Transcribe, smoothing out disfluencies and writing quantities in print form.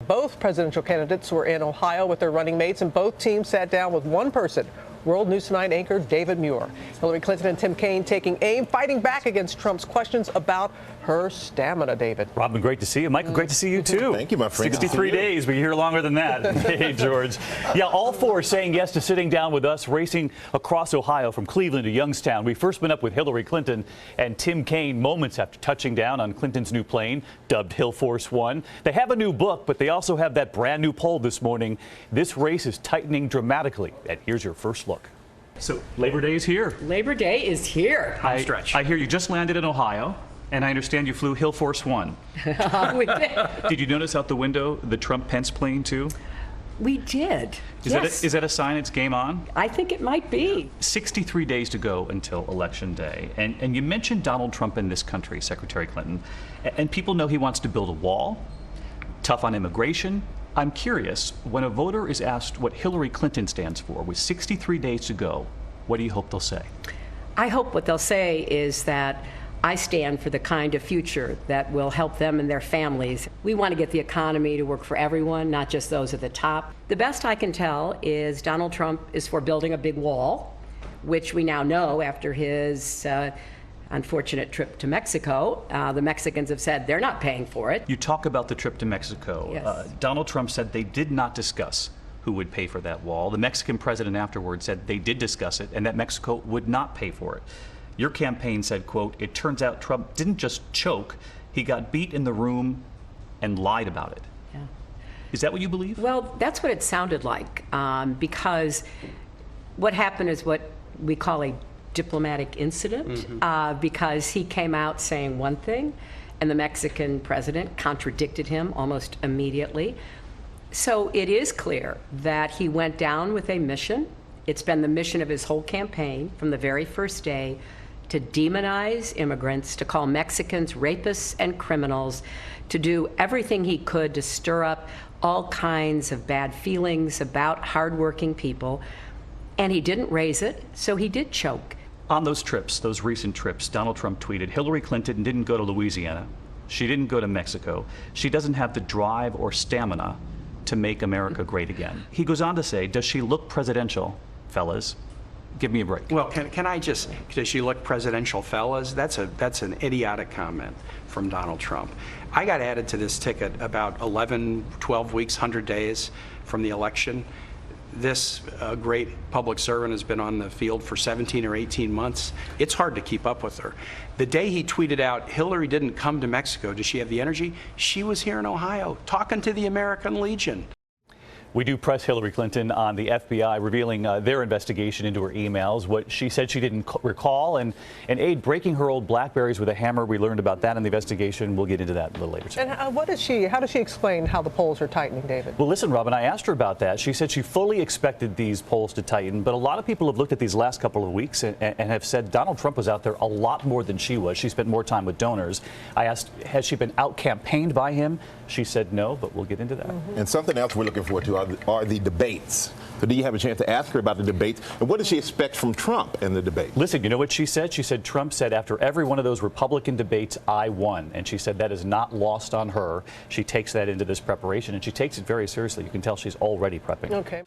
Both presidential candidates were in Ohio with their running mates, and both teams sat down with one person, World News Tonight anchor David Muir. Hillary Clinton and Tim Kaine taking aim, fighting back against Trump's questions about her stamina, David. Robin, great to see you. Michael, great to see you, too. Thank you, my friend. 63 days, but you're here longer than that. Hey, George. Yeah, all four saying yes to sitting down with us, racing across Ohio from Cleveland to Youngstown. We first went up with Hillary Clinton and Tim Kaine moments after touching down on Clinton's new plane, dubbed Hill Force One. They have a new book, but they also have that brand new poll this morning. This race is tightening dramatically. And here's your first look. So Labor Day is here. Labor Day is here. I hear you just landed in Ohio, and I understand you flew Hill Force One. We did. Did you notice out the window the Trump-Pence plane, too? We did. Is that a sign it's game on? I think it might be. 63 days to go until Election Day. And you mentioned Donald Trump in this country, Secretary Clinton. And people know he wants to build a wall, tough on immigration. I'm curious, when a voter is asked what Hillary Clinton stands for, with 63 days to go, what do you hope they'll say? I hope what they'll say is that I stand for the kind of future that will help them and their families. We want to get the economy to work for everyone, not just those at the top. The best I can tell is Donald Trump is for building a big wall, which we now know after his unfortunate trip to Mexico. The Mexicans have said they're not paying for it. You talk about the trip to Mexico. Yes. Donald Trump said they did not discuss who would pay for that wall. The Mexican president afterwards said they did discuss it and that Mexico would not pay for it. Your campaign said, quote, "It turns out Trump didn't just choke, he got beat in the room and lied about it." Yeah. Is that what you believe? Well, that's what it sounded like, because what happened is what we call a diplomatic incident, because he came out saying one thing and the Mexican president contradicted him almost immediately. So it is clear that he went down with a mission. It's been the mission of his whole campaign from the very first day to demonize immigrants, to call Mexicans rapists and criminals, to do everything he could to stir up all kinds of bad feelings about hardworking people. And he didn't raise it, so he did choke. On those trips, those recent trips, Donald Trump tweeted, Hillary Clinton didn't go to Louisiana. She didn't go to Mexico. She doesn't have the drive or stamina to make America great again. He goes on to say, does she look presidential, fellas? Give me a break. Well, can I just, does she look presidential, fellas? That's an idiotic comment from Donald Trump. I got added to this ticket about 11, 12 weeks, 100 days from the election. This great public servant has been on the field for 17 or 18 months. It's hard to keep up with her. The day he tweeted out, Hillary didn't come to Mexico, does she have the energy? She was here in Ohio talking to the American Legion. We do press Hillary Clinton on the FBI revealing their investigation into her emails, what she said she didn't recall, and an aide breaking her old Blackberries with a hammer. We learned about that in the investigation. We'll get into that a little later today. And how does she explain how the polls are tightening, David? Well, listen, Robin, I asked her about that. She said she fully expected these polls to tighten, but a lot of people have looked at these last couple of weeks and have said Donald Trump was out there a lot more than she was. She spent more time with donors. I asked, has she been out-campaigned by him? She said no, but we'll get into that. And something else we're looking forward to are the debates. So do you have a chance to ask her about the debates? And what does she expect from Trump in the debate? Listen, you know what she said? She said Trump said after every one of those Republican debates, I won. And she said that is not lost on her. She takes that into this preparation, and she takes it very seriously. You can tell she's already prepping. Okay.